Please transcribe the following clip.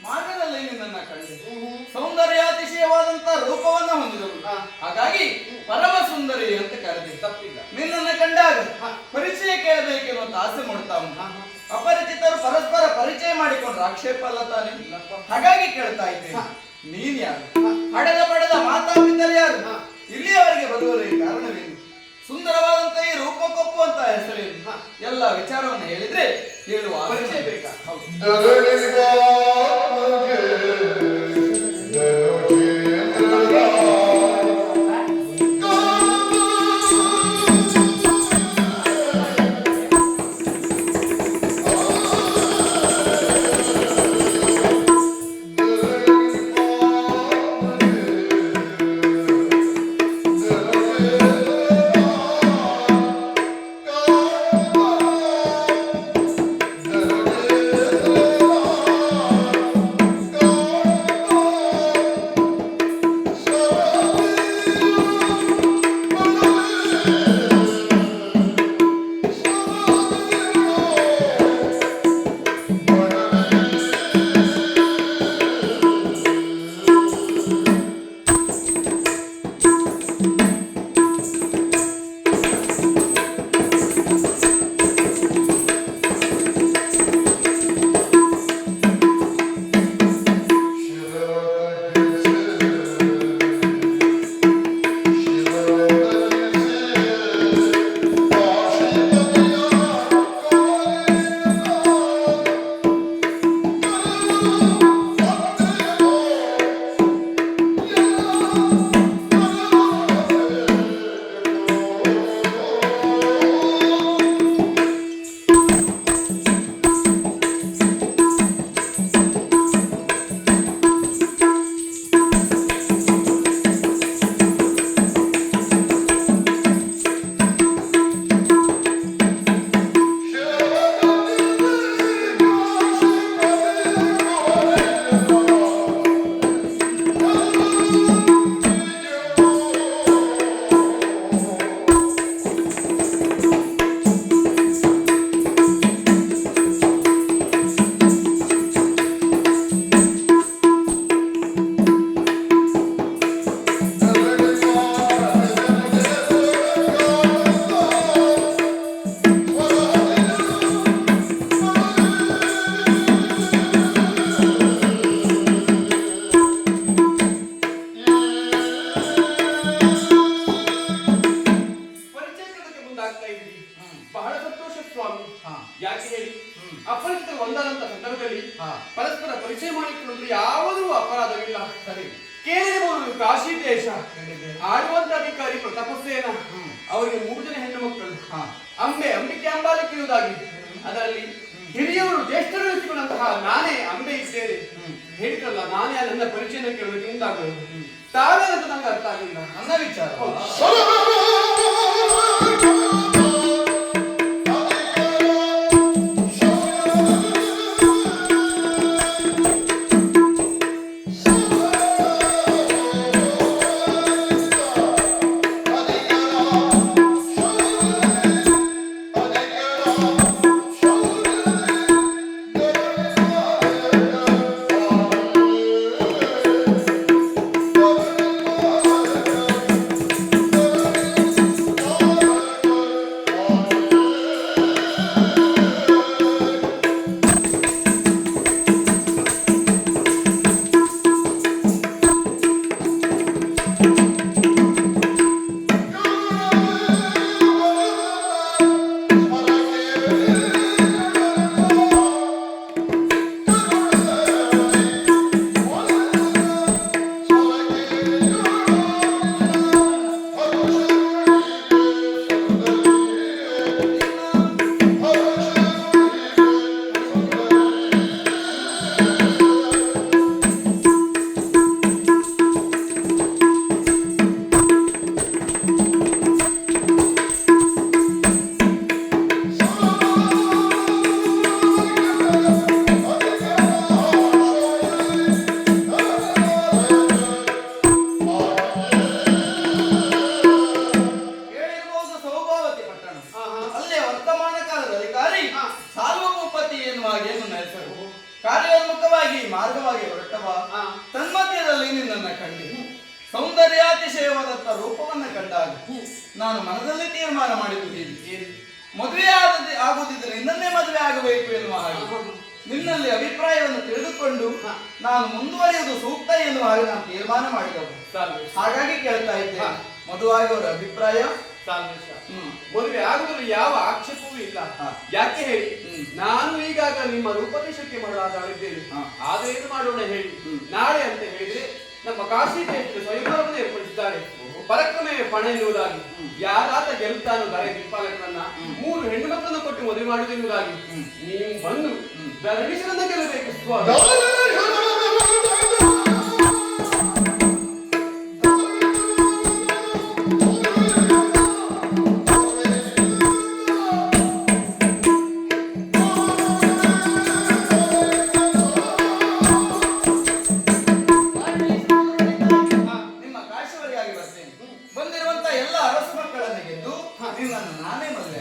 ಮಾರ್ಗದಲ್ಲಿ ನಿನ್ನನ್ನ ಕಂಡೆ. ಸೌಂದರ್ಯಾತಿಶಯವಾದಂತ ರೂಪವನ್ನ ಹೊಂದಿದವರು. ಹಾಗಾಗಿ ಪರಮ ಸುಂದರಿ ಅಂತ ಕರೆದಿ. ತಪ್ಪಿಲ್ಲ. ನಿನ್ನನ್ನ ಕಂಡಾಗ ಪರಿಚಯ ಕೇಳಬೇಕೆನ್ನುವಂತ ಆಸೆ ಮೂಡ್ತಾ ಉಂಟು. ಅಪರಿಚಿತರು ಪರಸ್ಪರ ಪರಿಚಯ ಮಾಡಿಕೊಂಡ್ರೆ ಆಕ್ಷೇಪ ಅಲ್ಲ ತಾನೇ? ಹಾಗಾಗಿ ಕೇಳ್ತಾ ಇದ್ದೇನೆ, ನೀನ್ ಯಾರು? ಹಡೆದ ಪಡೆದ ಮಾತಾಪಿತರು ಯಾರು? ಇಲ್ಲಿಯವರೆಗೆ ಬರುವವರ ಕಾರಣವೇನು? ಸುಂದರವಾದಂತ ಈ ರೂಪಕ್ಕೊಪ್ಪುವಂತ ಹೆಸರೇನು? ಎಲ್ಲ ವಿಚಾರವನ್ನು ಹೇಳಿದ್ರೆ ಹೇಳುವ ಪರಿಚಯ ಬೇಕಾ? ಬಹಳ ಸಂತೋಷ ಸ್ವಾಮಿ. ಯಾಕೆ ಹೇಳಿ, ಅಪರಿಚಿತರು ಒಂದಾದಂತ ಸಂದರ್ಭದಲ್ಲಿ ಪರಸ್ಪರ ಪರಿಚಯ ಮಾಡಿಕೊಳ್ಳುವುದು ಯಾವುದೂ ಅಪರಾಧವಿಲ್ಲ. ಸರಿ, ಕೇಳಿರಬಹುದು ಕಾಶಿ ದೇಶ ಆಳುವಂತ ಅಧಿಕಾರಿ ಪ್ರತಾಪಸೇನ, ಅವರಿಗೆ 3 ಜನ ಹೆಣ್ಣು ಮಕ್ಕಳು. ಅಂಬಿಕೆ ಅಂಬಾಲಿಕೆ ಇರುವುದಾಗಿ, ಅದರಲ್ಲಿ ಹಿರಿಯವರು ಜ್ಯೇಷ್ಠರು ಇರಿಸಿಕೊಂಡಂತಹ ನಾನೇ ಅಂಬೆ ಇದ್ದೇನೆ ಹೇಳಿದ್ರಲ್ಲ. ನಾನೇ ನನ್ನ ಪರಿಚಯನ ಕೇಳಬೇಕು ಮುಂದಾಗಬಹುದು. ತಾವೇನಂತ ನಂಗೆ ಅರ್ಥ ಆಗಲಿಲ್ಲ. ನನ್ನ ವಿಚಾರ ಸೌಂದರ್ಯಾತಿಶಯವಾದಂತ ರೂಪವನ್ನ ಕಂಡಾಗ ನಾನು ಮನದಲ್ಲಿ ತೀರ್ಮಾನ ಮಾಡಿದ್ದು ಹೀಗೆ, ಮದುವೆ ಆಗುತ್ತಿದ್ದರೆ ನಿನ್ನನ್ನೇ ಮದುವೆ ಆಗಬೇಕು ಎನ್ನುವ ಹಾಗೆ ನಿನ್ನಲ್ಲಿ ಅಭಿಪ್ರಾಯವನ್ನು ತಿಳಿದುಕೊಂಡು ನಾನು ಮುಂದುವರಿಯುವುದು ಸೂಕ್ತ ಎನ್ನುವ ಹಾಗೆ ನಾನು ತೀರ್ಮಾನ ಮಾಡಿದವು. ಹಾಗಾಗಿ ಕೇಳ್ತಾ ಇದ್ದೆ, ಮದುವೆಯಾಗುವವರ ಅಭಿಪ್ರಾಯ ಮದುವೆ ಆಗುವುದರಲ್ಲಿ ಯಾವ ಆಕ್ಷೇಪವೂ ಇಲ್ಲ. ಯಾಕೆ ಹೇಳಿ, ನಾನು ಈಗಾಗ ನಿಮ್ಮ ರೂಪದೇಶಕ್ಕೆ ಮರಳಾಗಿದ್ದೇನೆ. ಆದ್ರೆ ಏನು ಮಾಡೋಣ ಹೇಳಿ, ನಾಳೆ ಅಂತ ಹೇಳಿದ್ರೆ ನಮ್ಮ ಕಾಶಿ ದೇಶದ ಸ್ವಯಂವರವನ್ನು ಏರ್ಪಡಿಸಿದ್ದಾರೆ. ಪರಾಕ್ರಮೇ ಪಣ ಎನ್ನುವುದಾಗಿ, ಯಾರಾತ ಗೆಲ್ತಾನೋ ದಾರಿ ದಿಕ್ಪಾಲಕರನ್ನ 3 ಹೆಣ್ಣು ಮಕ್ಕಳನ್ನು ಕೊಟ್ಟು ಮದುವೆ ಮಾಡುವುದೆನ್ನುವುದಾಗಿ ನೀವು ಬಂದು ಧರ್ಮಿಷರನ್ನ ಗೆಲ್ಲಬೇಕು ಸ್ವಾಮಿ. ಬಂದಿರುವಂತ ಎಲ್ಲ ಅರಸು ಮಕ್ಕಳನ್ನು ಗೆದ್ದು ನಿನ್ನನ್ನು ನಾನೇ ಮದುವೆ